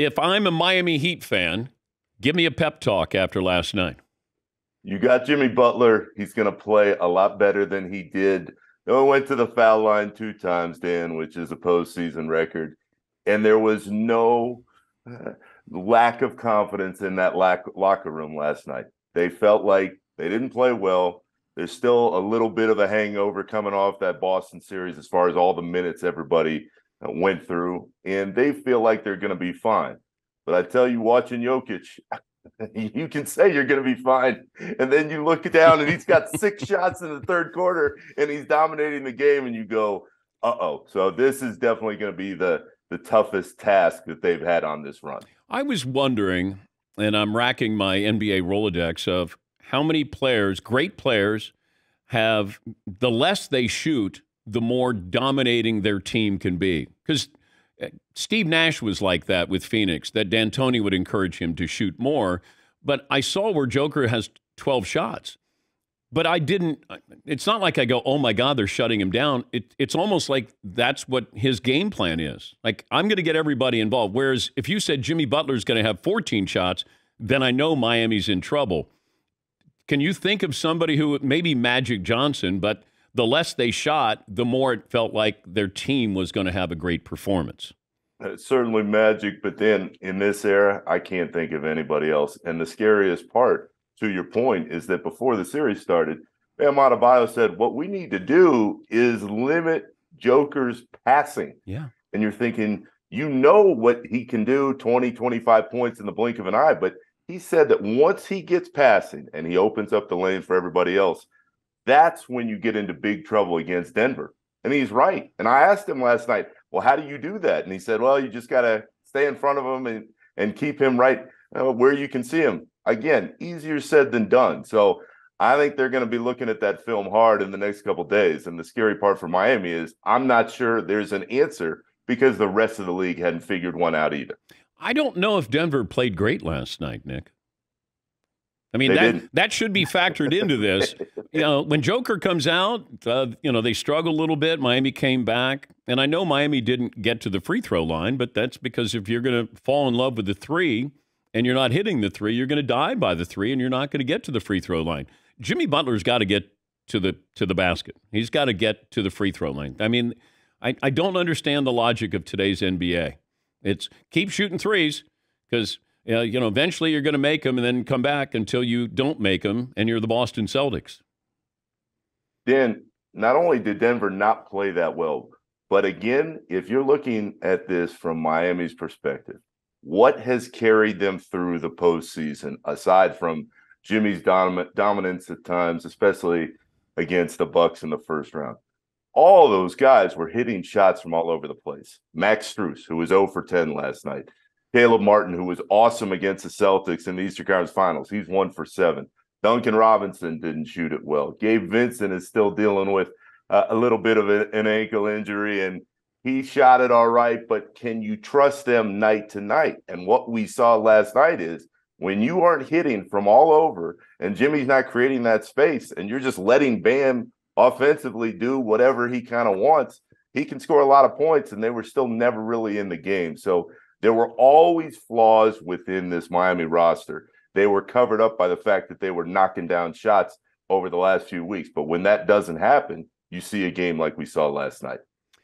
if I'm a Miami Heat fan, give me a pep talk after last night. You got Jimmy Butler. He's going to play a lot better than he did. He only went to the foul line 2 times, Dan, which is a postseason record. And there was no lack of confidence in that locker room last night. They felt like they didn't play well. There's still a little bit of a hangover coming off that Boston series as far as all the minutes everybody went through. And they feel like they're going to be fine. But I tell you, watching Jokic, you can say you're going to be fine. And then you look down and he's got 6 shots in the third quarter and he's dominating the game. And you go, uh-oh. So this is definitely going to be the toughest task that they've had on this run. I was wondering, and I'm racking my NBA Rolodex of how many players, great players, have the less they shoot, the more dominating their team can be. Because Steve Nash was like that with Phoenix, that D'Antoni would encourage him to shoot more. But I saw where Joker has 12 shots. But I didn't – it's not like I go, oh, my God, they're shutting him down. It's almost like that's what his game plan is. Like, I'm going to get everybody involved. Whereas if you said Jimmy Butler's going to have 14 shots, then I know Miami's in trouble. Can you think of somebody who – maybe Magic Johnson, but the less they shot, the more it felt like their team was going to have a great performance? Certainly Magic, but then in this era, I can't think of anybody else. And the scariest part, to your point, is that before the series started, Bam Adebayo said, what we need to do is limit Joker's passing. Yeah. And you're thinking, you know what he can do, 20, 25 points in the blink of an eye. But he said that once he gets passing and he opens up the lane for everybody else, that's when you get into big trouble against Denver. And he's right. And I asked him last night, well, how do you do that? And he said, well, you just got to stay in front of him and keep him right where you can see him. Again, easier said than done. So I think they're going to be looking at that film hard in the next couple of days. And the scary part for Miami is I'm not sure there's an answer because the rest of the league hadn't figured one out either. I don't know if Denver played great last night, Nick. I mean, that should be factored into this. You know, when Joker comes out, they struggle a little bit. Miami came back. And I know Miami didn't get to the free throw line, but that's because if you're going to fall in love with the three and you're not hitting the three, you're going to die by the three and you're not going to get to the free throw line. Jimmy Butler's got to get to the basket. He's got to get to the free throw line. I mean, I don't understand the logic of today's NBA. It's keep shooting threes because – eventually you're going to make them and then come back until you don't make them and you're the Boston Celtics. Dan, not only did Denver not play that well, but again, if you're looking at this from Miami's perspective, what has carried them through the postseason, aside from Jimmy's dominance at times, especially against the Bucks in the first round? All those guys were hitting shots from all over the place. Max Strus, who was 0 for 10 last night. Caleb Martin, who was awesome against the Celtics in the Eastern Conference Finals. He's 1 for 7. Duncan Robinson didn't shoot it well. Gabe Vincent is still dealing with a little bit of an ankle injury, and he shot it all right, but can you trust them night to night? And what we saw last night is when you aren't hitting from all over and Jimmy's not creating that space and you're just letting Bam offensively do whatever he kind of wants, he can score a lot of points, and they were still never really in the game. So there were always flaws within this Miami roster. They were covered up by the fact that they were knocking down shots over the last few weeks. But when that doesn't happen, you see a game like we saw last night.